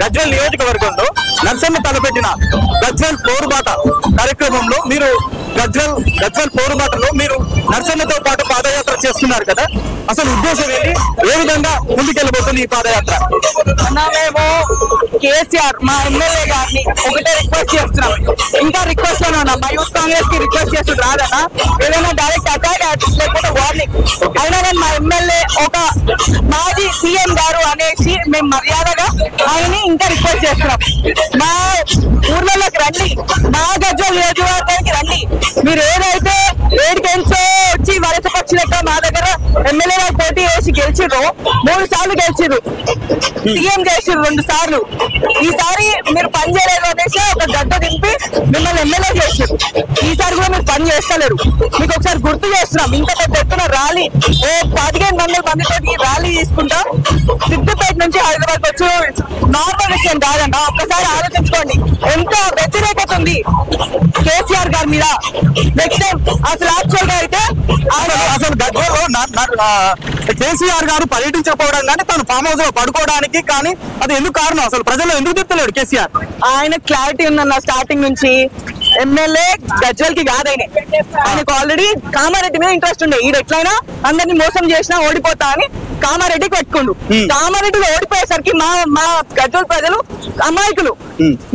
గజ్వేల్ నియోజకవర్గంలో నర్సన్న తలపెట్టిన గజ్వేల్ పోరుబాట కార్యక్రమంలో మీరు గజ్వేల్ పోరుబాటలో మీరు నర్సన్నతో పాటు పాదయాత్ర చేస్తున్నారు కదా, అసలు ఉద్దేశం ఏంటి? ఏ విధంగా ముందుకెళ్ళబోతుంది ఈ పాదయాత్ర? మేము కేసీఆర్ మా ఎమ్మెల్యే గారిని ఒకటే రిక్వెస్ట్ చేస్తున్నాం, ఇంకా రిక్వెస్ట్ లోనే ఉన్నాం. మా యూత్ కాంగ్రెస్ కి రిక్వెస్ట్ చేస్తుంది రాదన్నా, ఏదైనా డైరెక్ట్ అటాక్ లేకపోతే వార్నింగ్ అయినా కానీ మా ఎమ్మెల్యే ఒక మాజీ సీఎం గారు అనేసి మేము మర్యాదగా ఆయన్ని ఇంకా రిక్వెస్ట్ చేస్తున్నాం. మా ఊర్లలోకి రండి, మా గజ్వేల్ నియోజకవర్గానికి రండి. మీరు ఏదైతే 7 గేమ్స్ వచ్చి వలస పక్షులక మా దగ్గర ఎమ్మెల్యే గారు పోటీ చేసి గెలిచిర్రు, 3 సార్లు గెలిచిర్రు, సీఎం చేసిర్రు 2 సార్లు. ఈసారి మీరు పని చేయలేదు అనేసి ఒక గడ్డ దింపి మిమ్మల్ని ఎమ్మెల్యే చేసిర్రు. ఈసారి కూడా మీరు పని చేస్తలేరు. మీకు ఒకసారి గుర్తు చేస్తున్నాం, ఇంత పెద్ద ఎత్తున ర్యాలీ 1500 మందితో ర్యాలీ తీసుకుంటా సిద్దిపేట నుంచి హైదరాబాద్ వచ్చి నార్మల్ విషయం కాదంట. ఒక్కసారి ఆలోచించుకోండి, ఎంత వ్యతిరేకత ఉంది కేసీఆర్ గారి మీద. నెక్స్ట్ టైం అసలు యాక్చువల్ గా అయితే అసలు గజ్వేల్లో కేసీఆర్ గారు పర్యటించకపోవడం కానీ తను ఫామ్ హౌస్ లో పడుకోవడానికి కానీ అది ఎందుకు కారణం? అసలు ప్రజల్లో ఎందుకు తిప్పలేడు కేసీఆర్? ఆయన క్లారిటీ ఉందన్న స్టార్టింగ్ నుంచి. ఎమ్మెల్యే గజ్వేల్ కి కాదైన ఆయనకు ఆల్రెడీ కామారెడ్డి మీద ఇంట్రెస్ట్ ఉండే. ఈడు ఎట్లయినా అందరినీ మోసం చేసినా ఓడిపోతా అని కామారెడ్డికి పెట్టుకుండు. కామారెడ్డిలో ఓడిపోయేసరికి మా గజ్వేల్ ప్రజలు అమాయకులు.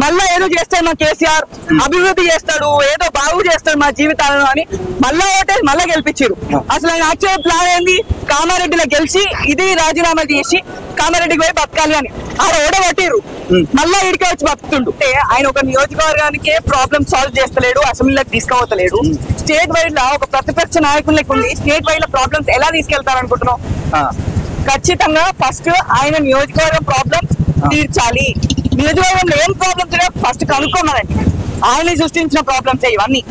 మళ్ళా ఏదో చేస్తాడు మా కేసీఆర్, అభివృద్ధి చేస్తాడు, ఏదో బాగు చేస్తాడు మా జీవితాలను అని మళ్ళా ఓటేసి మళ్ళా గెలిపించారు. అసలు ఆయన యాక్చువల్ ప్లాన్ ఏంది? కామారెడ్డిలో గెలిచి ఇది రాజీనామా చేసి కామారెడ్డికి పోయి బతకాలి అని ఆడ ఓడగొట్టిరు. మళ్ళా ఇడికే వచ్చి బతుకుతుండు. ఆయన ఒక నియోజకవర్గానికే ప్రాబ్లమ్ సాల్వ్ చేస్తలేడు, అసెంబ్లీలోకి తీసుకుపోతలేడు. స్టేట్ వైడ్ లా ఒక ప్రతిపక్ష నాయకులకు ఉండి స్టేట్ వైడ్ ప్రాబ్లమ్స్ ఎలా తీసుకెళ్తారనుకుంటున్నాం? ఖచ్చితంగా ఫస్ట్ ఆయన నియోజకవర్గం ప్రాబ్లమ్స్ తీర్చాలి. నియోజకవర్గంలో ఏం ప్రాబ్లమ్స్ ఫస్ట్ కనుక్కోమనండి. ఆయన సృష్టించిన ప్రాబ్లమ్స్ ఇవన్నీ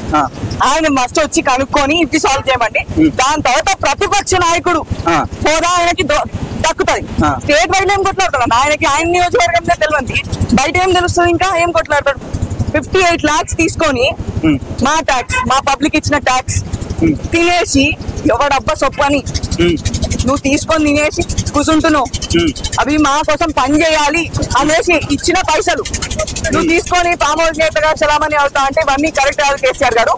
ఆయన మస్ట్ వచ్చి కనుక్కొని ఇవి సాల్వ్ చేయమండి. దాని తర్వాత ప్రతిపక్ష నాయకుడు హోదా ఆయనకి దక్కుతుంది. స్టేట్ వైడ్ ఏం కొట్లాడతాడు ఆయనకి? ఆయన నియోజకవర్గం తెలియదు, బయట ఏం తెలుస్తుంది? ఇంకా ఏం కొట్లాడతాడు? 58 lakhs తీసుకొని మా ట్యాక్స్, మా పబ్లిక్ ఇచ్చిన ట్యాక్స్ తినేసి ఎవడబ్బా సొప్పు అని నువ్వు తీసుకొని తినేసి కూర్చుంటున్నావు. అవి మా కోసం పని చేయాలి అనేసి ఇచ్చిన పైసలు నువ్వు తీసుకొని ఫామ్ హౌస్ నేతగా చలామణి అవుతా అంటే ఇవన్నీ కరెక్ట్ కాదు. కేసీఆర్ గారు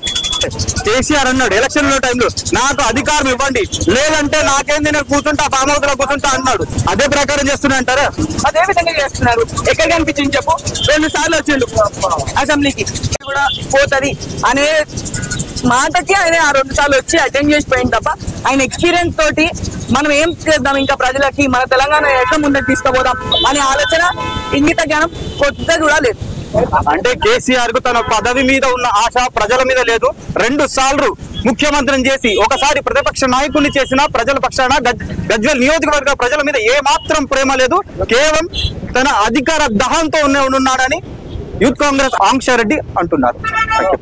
అన్నాడు ఎలక్షన్ లో టైంలో నాకు అధికారం ఇవ్వండి, లేదంటే నాకేంది నేను కూర్చుంటా ఫామ్ హౌస్ లో కూర్చుంటా అన్నాడు. అదే ప్రకారం చేస్తున్నారంటారా? అదే విధంగా చేస్తున్నారు. ఎక్కడ కనిపించింది చెప్పు? 2 సార్లు వచ్చిండు అసెంబ్లీకి, కూడా పోతుంది అనే మాటకి ఆయన ఆ 2 సార్లు వచ్చి అటెండ్ చేసి పోయింది తప్ప ఆయన ఎక్స్పీరియన్స్ తోటి మనం ఏం చేద్దాం, ఇంకా ప్రజలకి మన తెలంగాణ ఎట్లా ముందుకు తీసుకుపోదాం అనే ఆలోచన, ఇంగిత జ్ఞానం కొద్దిగా కూడా లేదు. అంటే కేసీఆర్ కు తన పదవి మీద ఉన్న ఆశ ప్రజల మీద లేదు. 2 సార్లు ముఖ్యమంత్రిని చేసి ఒకసారి ప్రతిపక్ష నాయకుడిని చేసిన ప్రజల పక్షాన గజ్వేల్ నియోజకవర్గ ప్రజల మీద ఏ మాత్రం ప్రేమ లేదు. కేవలం తన అధికార దహంతో ఉన్నాడని యూత్ కాంగ్రెస్ ఆంక్షారెడ్డి అంటున్నారు.